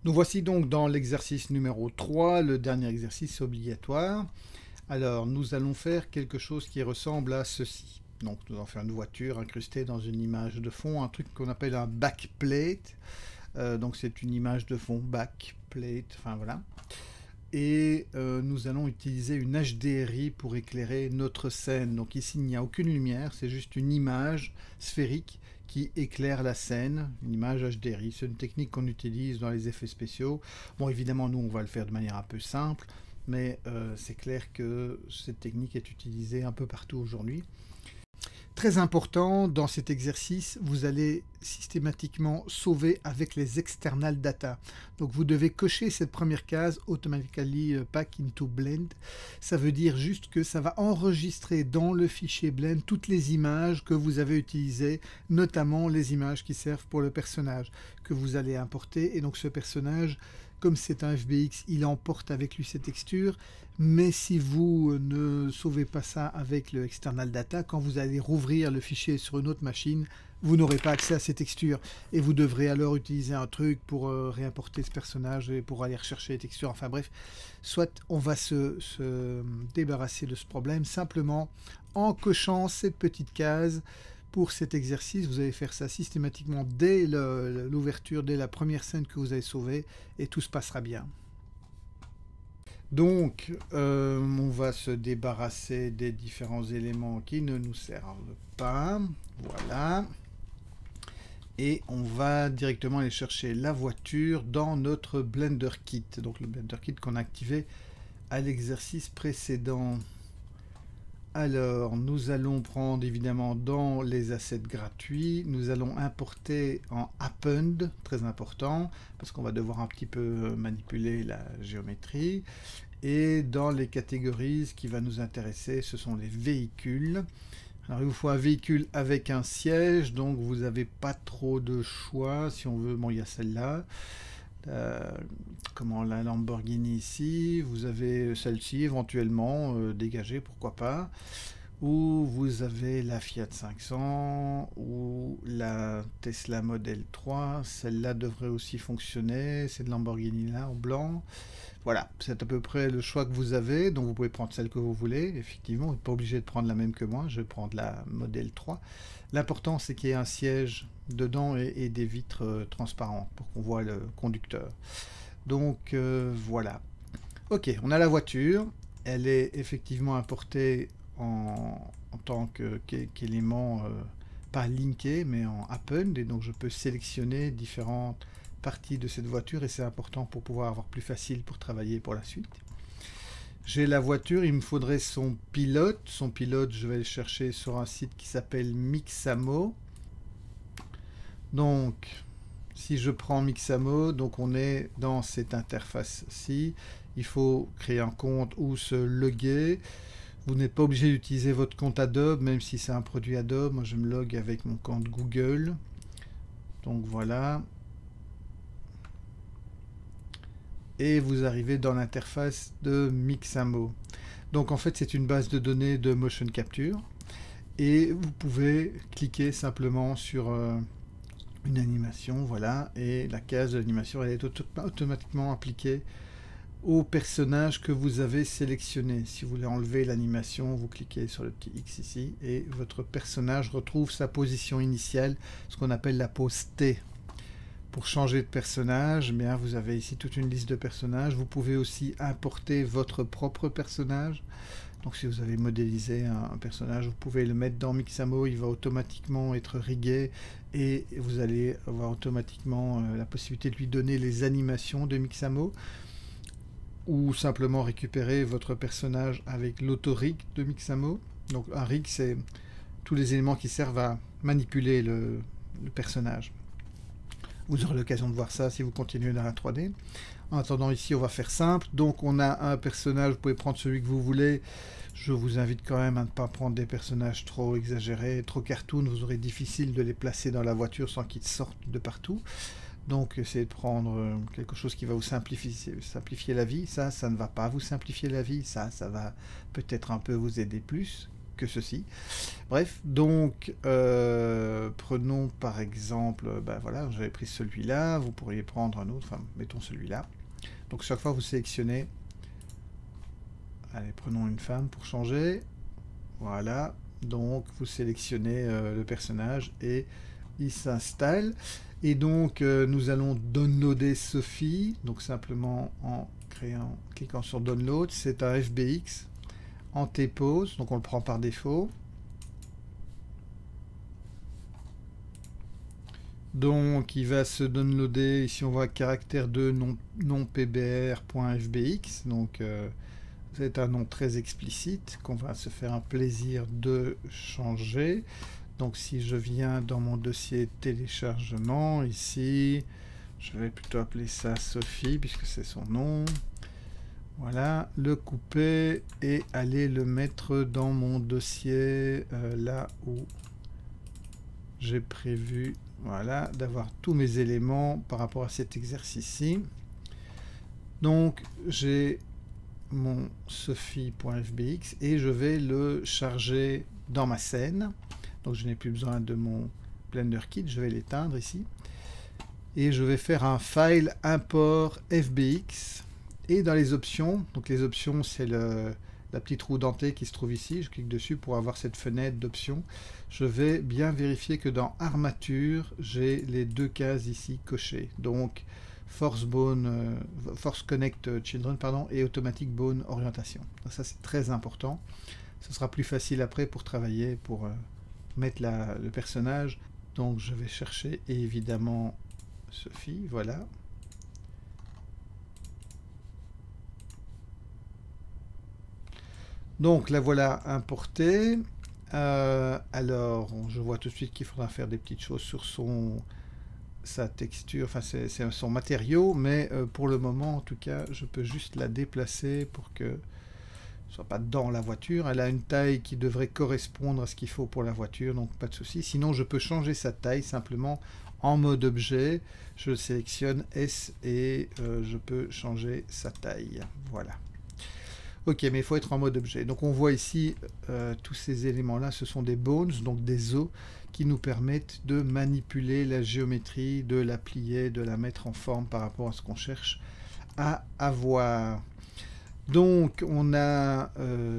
Nous voici donc dans l'exercice numéro 3, le dernier exercice obligatoire. Alors, nous allons faire quelque chose qui ressemble à ceci. Donc, nous allons faire une voiture incrustée dans une image de fond, un truc qu'on appelle un backplate. Donc, c'est une image de fond, backplate, enfin voilà. Et nous allons utiliser une HDRI pour éclairer notre scène. Donc ici, il n'y a aucune lumière, c'est juste une image sphérique qui éclaire la scène, une image HDRI. C'est une technique qu'on utilise dans les effets spéciaux. Bon, évidemment, nous, on va le faire de manière un peu simple, mais c'est clair que cette technique est utilisée un peu partout aujourd'hui. Très important, dans cet exercice, vous allez systématiquement sauver avec les external data. Donc vous devez cocher cette première case Automatically Pack into Blend. Ça veut dire juste que ça va enregistrer dans le fichier Blend toutes les images que vous avez utilisées, notamment les images qui servent pour le personnage que vous allez importer. Et donc ce personnage, comme c'est un FBX, il emporte avec lui ces textures. Mais si vous ne sauvez pas ça avec le external data, quand vous allez rouvrir le fichier sur une autre machine, vous n'aurez pas accès à ces textures. Et vous devrez alors utiliser un truc pour réimporter ce personnage et pour aller rechercher les textures. Enfin bref, soit on va se débarrasser de ce problème simplement en cochant cette petite case. Pour cet exercice, vous allez faire ça systématiquement dès l'ouverture, dès la première scène que vous avez sauvée, et tout se passera bien. Donc, on va se débarrasser des différents éléments qui ne nous servent pas. Voilà. Et on va directement aller chercher la voiture dans notre Blender Kit. Donc le Blender Kit qu'on a activé à l'exercice précédent. Alors, nous allons prendre évidemment dans les assets gratuits, nous allons importer en Append, très important, parce qu'on va devoir un petit peu manipuler la géométrie. Et dans les catégories, ce qui va nous intéresser, ce sont les véhicules. Alors, il vous faut un véhicule avec un siège, donc vous n'avez pas trop de choix. Si on veut, bon, il y a celle-là. Comment la Lamborghini ici, vous avez celle-ci éventuellement dégagée, pourquoi pas, ou vous avez la Fiat 500 ou la Tesla Model 3, celle-là devrait aussi fonctionner, cette Lamborghini là en blanc. Voilà, c'est à peu près le choix que vous avez, donc vous pouvez prendre celle que vous voulez. Effectivement, vous n'êtes pas obligé de prendre la même que moi, je vais prendre la Model 3. L'important, c'est qu'il y ait un siège dedans et des vitres transparentes pour qu'on voit le conducteur. Donc voilà. Ok, on a la voiture. Elle est effectivement importée en tant qu'élément pas linké, mais en append. Et donc je peux sélectionner différentes partie de cette voiture et c'est important pour pouvoir avoir plus facile pour travailler pour la suite. J'ai la voiture, il me faudrait son pilote. Son pilote, je vais le chercher sur un site qui s'appelle Mixamo. Donc, si je prends Mixamo, donc on est dans cette interface-ci. Il faut créer un compte ou se loguer. Vous n'êtes pas obligé d'utiliser votre compte Adobe, même si c'est un produit Adobe. Moi, je me log avec mon compte Google. Donc voilà. Et vous arrivez dans l'interface de Mixamo. Donc en fait c'est une base de données de motion capture et vous pouvez cliquer simplement sur une animation, voilà, et la case de l'animation elle est automatiquement appliquée au personnage que vous avez sélectionné. Si vous voulez enlever l'animation, vous cliquez sur le petit X ici et votre personnage retrouve sa position initiale, ce qu'on appelle la pose T. Pour changer de personnage, eh bien, vous avez ici toute une liste de personnages. Vous pouvez aussi importer votre propre personnage. Donc si vous avez modélisé un personnage, vous pouvez le mettre dans Mixamo, il va automatiquement être rigué et vous allez avoir automatiquement la possibilité de lui donner les animations de Mixamo ou simplement récupérer votre personnage avec l'auto-rig de Mixamo. Donc un rig, c'est tous les éléments qui servent à manipuler le personnage. Vous aurez l'occasion de voir ça si vous continuez dans la 3D. En attendant, ici, on va faire simple. Donc, on a un personnage, vous pouvez prendre celui que vous voulez. Je vous invite quand même à ne pas prendre des personnages trop exagérés, trop cartoon. Vous aurez difficile de les placer dans la voiture sans qu'ils sortent de partout. Donc, essayez de prendre quelque chose qui va vous simplifier la vie. Ça ne va pas vous simplifier la vie. Ça va peut-être un peu vous aider plus. que ceci. Bref, donc prenons par exemple, ben voilà, j'avais pris celui-là, vous pourriez prendre un autre, enfin mettons celui-là. Donc chaque fois vous sélectionnez, allez prenons une femme pour changer, voilà, donc vous sélectionnez le personnage et il s'installe. Et donc nous allons downloader Sophie, donc simplement en cliquant sur download, c'est un FBX en T-pose, donc on le prend par défaut. Donc il va se downloader, ici on voit caractère 2 non pbr.fbx, donc c'est un nom très explicite qu'on va se faire un plaisir de changer. Donc si je viens dans mon dossier téléchargement, ici, je vais plutôt appeler ça Sophie, puisque c'est son nom. Voilà, le couper et aller le mettre dans mon dossier, là où j'ai prévu, voilà, d'avoir tous mes éléments par rapport à cet exercice-ci. Donc j'ai mon Sophie.fbx et je vais le charger dans ma scène. Donc je n'ai plus besoin de mon Blender Kit, je vais l'éteindre ici. Et je vais faire un file import FBX. Et dans les options, donc les options c'est la petite roue dentée qui se trouve ici, je clique dessus pour avoir cette fenêtre d'options. Je vais bien vérifier que dans armature, j'ai les deux cases ici cochées. Donc Force Connect Children et Automatic Bone Orientation. Donc ça c'est très important. Ce sera plus facile après pour travailler, pour mettre le personnage. Donc je vais chercher évidemment Sophie, voilà. Donc la voilà importée. Alors je vois tout de suite qu'il faudra faire des petites choses sur sa texture, enfin c'est son matériau, mais pour le moment en tout cas je peux juste la déplacer pour que ce soit pas dans la voiture. Elle a une taille qui devrait correspondre à ce qu'il faut pour la voiture, donc pas de souci. Sinon je peux changer sa taille simplement en mode objet, je sélectionne S et je peux changer sa taille, voilà. Ok, mais il faut être en mode objet. Donc on voit ici, tous ces éléments-là, ce sont des bones, donc des os, qui nous permettent de manipuler la géométrie, de la plier, de la mettre en forme par rapport à ce qu'on cherche à avoir. Donc on a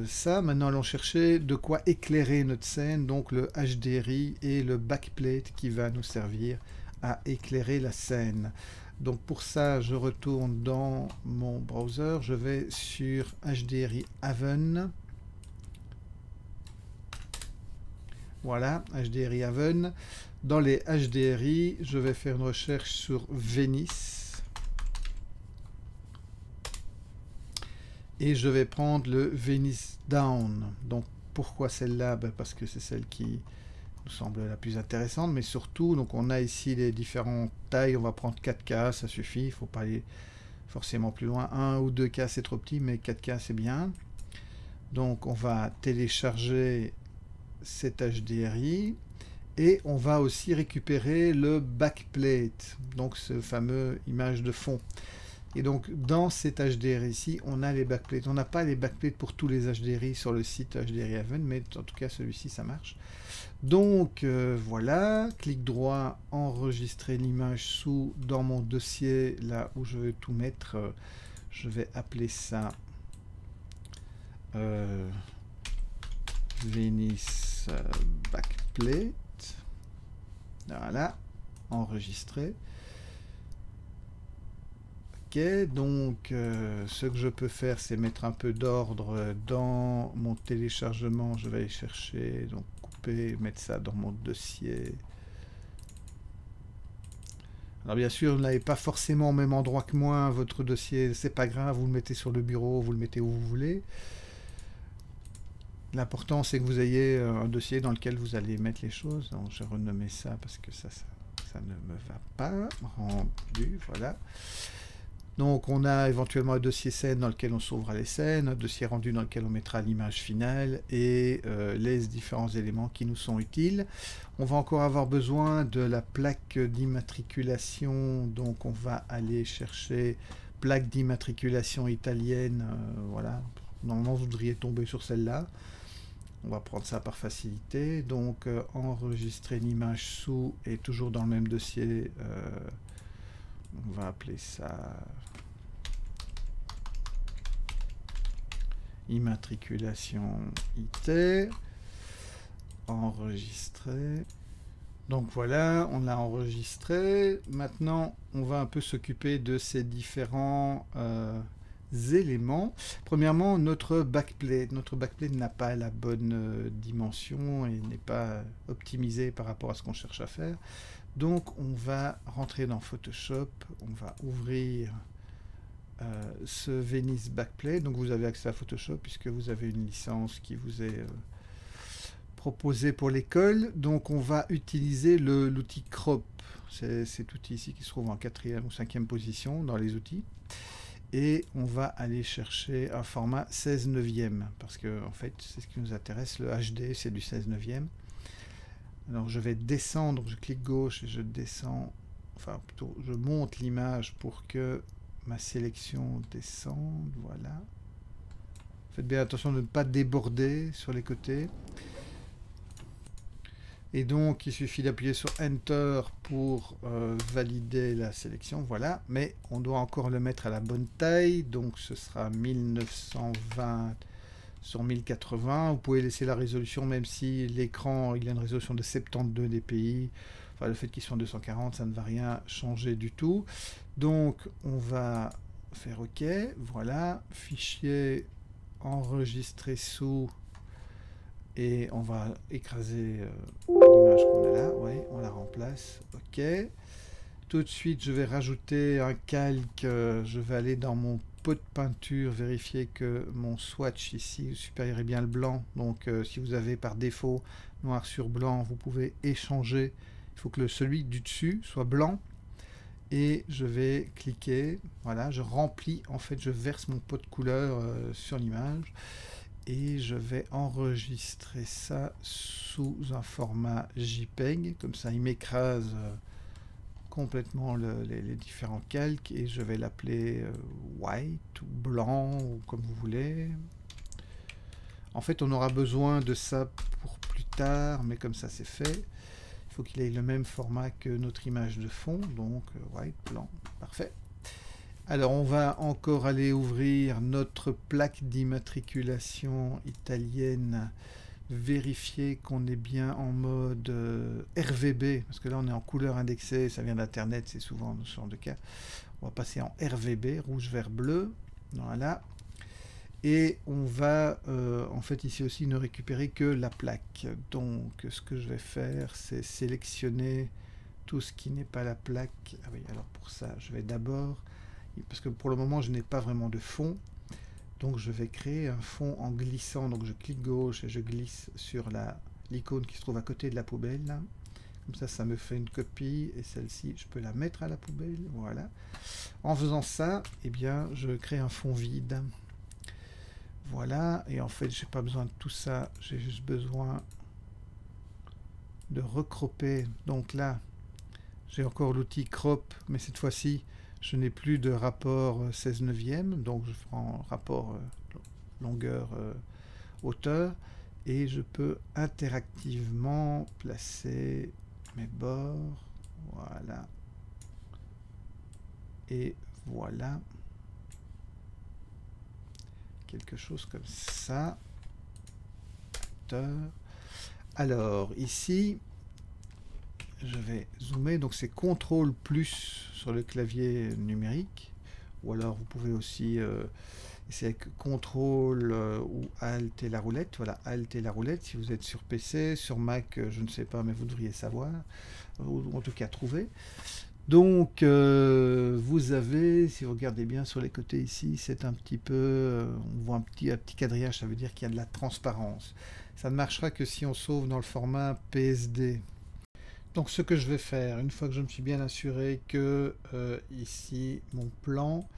ça, maintenant allons chercher de quoi éclairer notre scène, donc le HDRI et le backplate qui va nous servir à éclairer la scène. Donc pour ça, je retourne dans mon browser, je vais sur HDRI Haven. Voilà, HDRI Haven. Dans les HDRI, je vais faire une recherche sur Venice. Et je vais prendre le Venice Down. Donc pourquoi celle-là? Parce que c'est celle qui nous semble la plus intéressante, mais surtout, donc on a ici les différentes tailles, on va prendre 4K, ça suffit, il ne faut pas aller forcément plus loin, 1 ou 2K c'est trop petit, mais 4K c'est bien. Donc on va télécharger cet HDRI, et on va aussi récupérer le backplate, donc ce fameux image de fond. Et donc dans cet HDRI ici, on a les backplates. On n'a pas les backplates pour tous les HDRI sur le site HDRI Haven, mais en tout cas celui-ci ça marche. Donc voilà, clic droit, enregistrer l'image dans mon dossier, là où je vais tout mettre. Je vais appeler ça Venice Backplate. Voilà, enregistrer. Donc ce que je peux faire, c'est mettre un peu d'ordre dans mon téléchargement. Je vais aller chercher, donc couper, mettre ça dans mon dossier. Alors bien sûr, vous n'avez pas forcément au même endroit que moi votre dossier, c'est pas grave, vous le mettez sur le bureau, vous le mettez où vous voulez. L'important c'est que vous ayez un dossier dans lequel vous allez mettre les choses. Donc je vais renommer ça parce que ça ne me va pas. Rendu, voilà. Donc on a éventuellement un dossier scène dans lequel on sauvera les scènes, un dossier rendu dans lequel on mettra l'image finale et les différents éléments qui nous sont utiles. On va encore avoir besoin de la plaque d'immatriculation, donc on va aller chercher plaque d'immatriculation italienne, voilà. Normalement vous devriez tomber sur celle-là. On va prendre ça par facilité. Donc enregistrer une image sous et toujours dans le même dossier. On va appeler ça immatriculation IT. Enregistrer. Donc voilà, on l'a enregistré. Maintenant, on va un peu s'occuper de ces différents éléments. Premièrement, notre backplate. Notre backplate n'a pas la bonne dimension et n'est pas optimisé par rapport à ce qu'on cherche à faire. Donc, on va rentrer dans Photoshop. On va ouvrir ce Venice backplate. Donc, vous avez accès à Photoshop puisque vous avez une licence qui vous est proposé pour l'école. Donc on va utiliser l'outil crop. C'est cet outil ici qui se trouve en 4e ou 5e position dans les outils. Et on va aller chercher un format 16/9 parce que en fait c'est ce qui nous intéresse. Le HD c'est du 16/9. Alors je vais descendre, je clique gauche et je descends, enfin plutôt je monte l'image pour que ma sélection descende. Voilà. Faites bien attention de ne pas déborder sur les côtés. Et donc, il suffit d'appuyer sur Enter pour valider la sélection. Voilà, mais on doit encore le mettre à la bonne taille. Donc, ce sera 1920 sur 1080. Vous pouvez laisser la résolution, même si l'écran, il a une résolution de 72 dpi. Enfin, le fait qu'il soit en 240, ça ne va rien changer du tout. Donc, on va faire OK. Voilà, fichier enregistré sous... Et on va écraser l'image qu'on a là. Ouais, on la remplace. OK. Tout de suite, je vais rajouter un calque. Je vais aller dans mon pot de peinture, vérifier que mon swatch ici supérieur est bien le blanc. Donc, si vous avez par défaut noir sur blanc, vous pouvez échanger. Il faut que celui du dessus soit blanc. Et je vais cliquer. Voilà, je remplis. En fait, je verse mon pot de couleur sur l'image. Et je vais enregistrer ça sous un format JPEG, comme ça il m'écrase complètement les différents calques et je vais l'appeler white ou blanc ou comme vous voulez. En fait on aura besoin de ça pour plus tard, mais comme ça c'est fait. Il faut qu'il ait le même format que notre image de fond, donc white, blanc, parfait. Alors on va encore aller ouvrir notre plaque d'immatriculation italienne, vérifier qu'on est bien en mode RVB, parce que là on est en couleur indexée, ça vient d'internet, c'est souvent ce genre de cas. On va passer en RVB, rouge, vert, bleu, voilà. Et on va en fait ici aussi ne récupérer que la plaque. Donc ce que je vais faire, c'est sélectionner tout ce qui n'est pas la plaque. Ah oui, alors pour ça, je vais d'abord... Parce que pour le moment je n'ai pas vraiment de fond, donc je vais créer un fond en glissant. Donc je clique gauche et je glisse sur l'icône qui se trouve à côté de la poubelle là. Comme ça me fait une copie et celle-ci je peux la mettre à la poubelle. Voilà, en faisant ça, eh bien je crée un fond vide. Voilà, et en fait j'ai pas besoin de tout ça, j'ai juste besoin de recropper. Donc là j'ai encore l'outil crop, mais cette fois-ci je n'ai plus de rapport 16/9, donc je prends rapport longueur hauteur et je peux interactivement placer mes bords. Voilà. Et voilà. Quelque chose comme ça. Alors ici, je vais zoomer, donc c'est CTRL plus sur le clavier numérique, ou alors vous pouvez aussi essayer avec CTRL ou ALT et la roulette. Voilà, ALT et la roulette si vous êtes sur PC, sur Mac, je ne sais pas, mais vous devriez savoir, ou en tout cas trouver. Donc vous avez, si vous regardez bien sur les côtés ici, c'est un petit peu, on voit un petit quadrillage, ça veut dire qu'il y a de la transparence. Ça ne marchera que si on sauve dans le format PSD. Donc ce que je vais faire, une fois que je me suis bien assuré que ici mon plan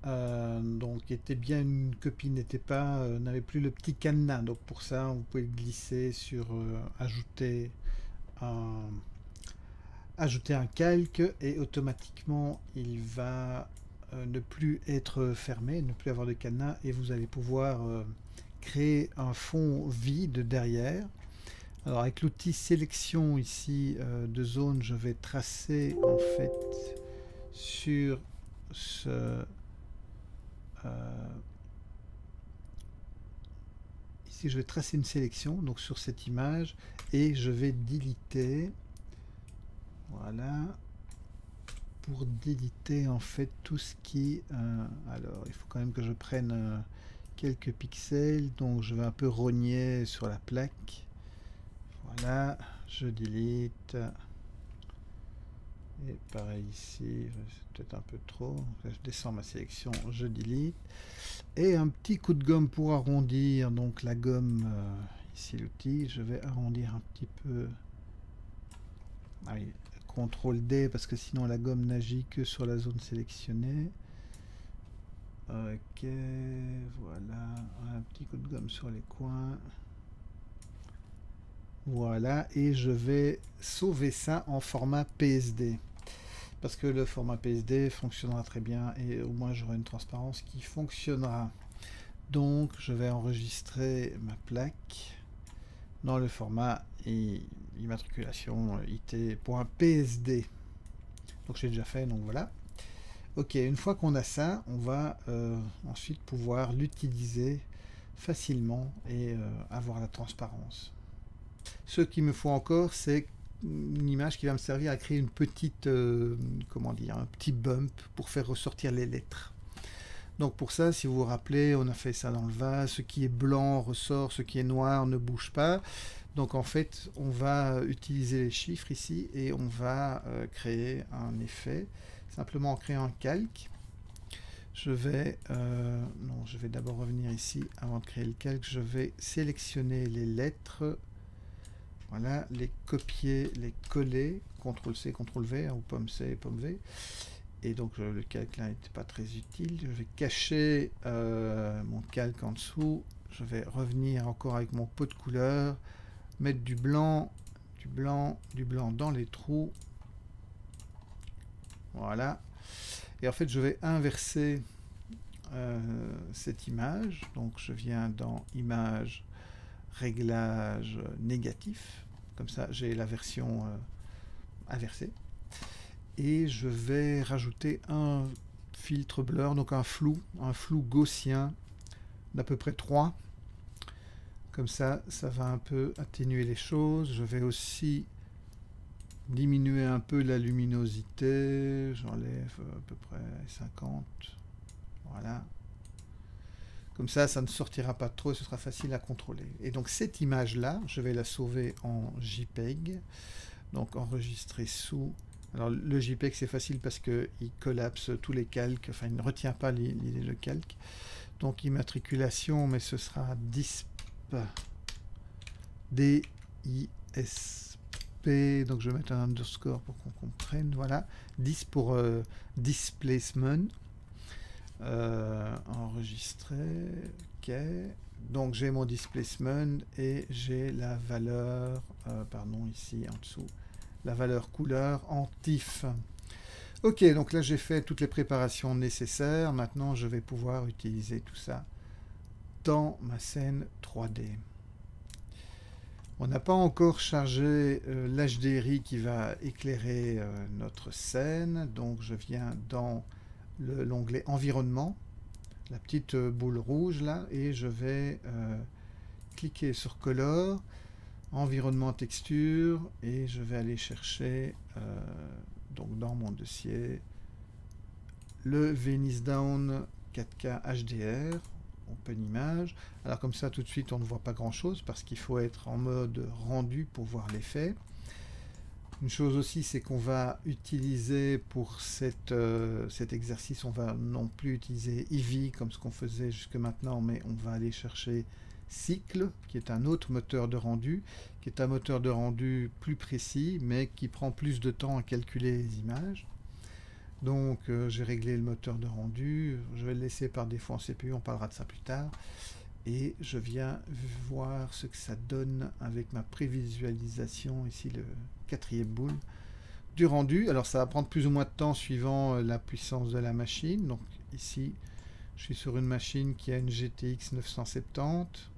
donc était bien une copie, n'avait plus le petit cadenas. Donc pour ça vous pouvez glisser sur ajouter un calque et automatiquement il va ne plus être fermé, ne plus avoir de cadenas et vous allez pouvoir créer un fond vide derrière. Alors avec l'outil sélection ici de zone, je vais tracer en fait sur ce... ici je vais tracer une sélection donc sur cette image et je vais déliter. Voilà. Pour déliter en fait tout ce qui... alors il faut quand même que je prenne quelques pixels, donc je vais un peu rogner sur la plaque. Voilà, je delete. Et pareil ici, c'est peut-être un peu trop. Je descends ma sélection, je delete. Et un petit coup de gomme pour arrondir. Donc la gomme, ici l'outil, je vais arrondir un petit peu. Ah oui, CTRL D parce que sinon la gomme n'agit que sur la zone sélectionnée. Ok, voilà, un petit coup de gomme sur les coins. Voilà, et je vais sauver ça en format PSD. Parce que le format PSD fonctionnera très bien et au moins j'aurai une transparence qui fonctionnera. Donc je vais enregistrer ma plaque dans le format immatriculation IT.PSD. Donc j'ai déjà fait, donc voilà. Ok, une fois qu'on a ça, on va ensuite pouvoir l'utiliser facilement et avoir la transparence. Ce qu'il me faut encore, c'est une image qui va me servir à créer une petite, comment dire, un petit bump pour faire ressortir les lettres. Donc pour ça, si vous vous rappelez, on a fait ça dans le vase. Ce qui est blanc ressort, ce qui est noir ne bouge pas. Donc en fait, on va utiliser les chiffres ici et on va créer un effet simplement en créant un calque. Je vais, non, je vais d'abord revenir ici avant de créer le calque. Je vais sélectionner les lettres. Voilà, les copier, les coller, CTRL-C, CTRL-V, ou pomme C, pomme V. Et donc le calque là n'était pas très utile. Je vais cacher mon calque en dessous. Je vais revenir encore avec mon pot de couleur, mettre du blanc, du blanc, du blanc dans les trous. Voilà. Et en fait, je vais inverser cette image. Donc je viens dans Image, Réglage négatif. Comme ça, j'ai la version inversée. Et je vais rajouter un filtre blur, donc un flou gaussien d'à peu près 3. Comme ça, ça va un peu atténuer les choses. Je vais aussi diminuer un peu la luminosité. J'enlève à peu près 50. Voilà. Comme ça, ça ne sortira pas trop et ce sera facile à contrôler. Et donc cette image-là, je vais la sauver en JPEG. Donc enregistrer sous... Alors le JPEG c'est facile parce qu'il collapse tous les calques, enfin il ne retient pas l'idée de calque. Donc immatriculation, mais ce sera DISP, D-I-S-P, donc je vais mettre un underscore pour qu'on comprenne, voilà. DISP pour displacement. Enregistrer, ok. Donc j'ai mon displacement et j'ai la valeur, pardon, ici en dessous, la valeur couleur en TIFF. Ok, donc là j'ai fait toutes les préparations nécessaires. Maintenant je vais pouvoir utiliser tout ça dans ma scène 3D. On n'a pas encore chargé l'HDRI qui va éclairer notre scène. Donc je viens dans l'onglet environnement, la petite boule rouge là, et je vais cliquer sur color, environnement texture, et je vais aller chercher donc dans mon dossier le Venice Down 4K HDR, open image. Alors comme ça tout de suite on ne voit pas grand chose parce qu'il faut être en mode rendu pour voir l'effet. Une chose aussi, c'est qu'on va utiliser pour cet exercice, on va non plus utiliser Eevee comme ce qu'on faisait jusque maintenant, mais on va aller chercher Cycle, qui est un autre moteur de rendu, qui est un moteur de rendu plus précis, mais qui prend plus de temps à calculer les images. Donc j'ai réglé le moteur de rendu, je vais le laisser par défaut en CPU, on parlera de ça plus tard. Et je viens voir ce que ça donne avec ma prévisualisation, ici le 4e boule, du rendu. Alors ça va prendre plus ou moins de temps suivant la puissance de la machine. Donc ici, je suis sur une machine qui a une GTX 970.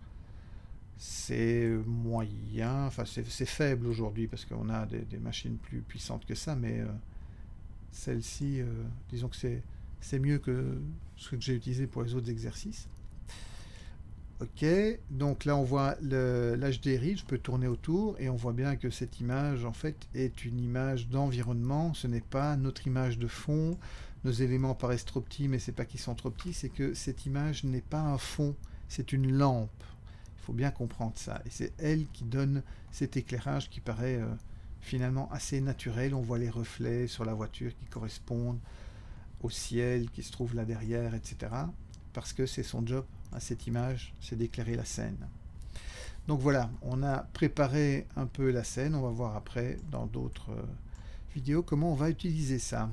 c'est moyen, enfin c'est faible aujourd'hui parce qu'on a des machines plus puissantes que ça, mais celle-ci, disons que c'est mieux que ce que j'ai utilisé pour les autres exercices. Ok, donc là on voit l'HDRI, je peux tourner autour et on voit bien que cette image en fait est une image d'environnement, ce n'est pas notre image de fond. Nos éléments paraissent trop petits, mais c'est pas qu'ils sont trop petits, c'est que cette image n'est pas un fond, c'est une lampe. Il faut bien comprendre ça. Et c'est elle qui donne cet éclairage qui paraît finalement assez naturel. On voit les reflets sur la voiture qui correspondent au ciel qui se trouve là derrière, etc. Parce que c'est son job à cette image, c'est d'éclairer la scène. Donc voilà, on a préparé un peu la scène. On va voir après dans d'autres vidéos comment on va utiliser ça.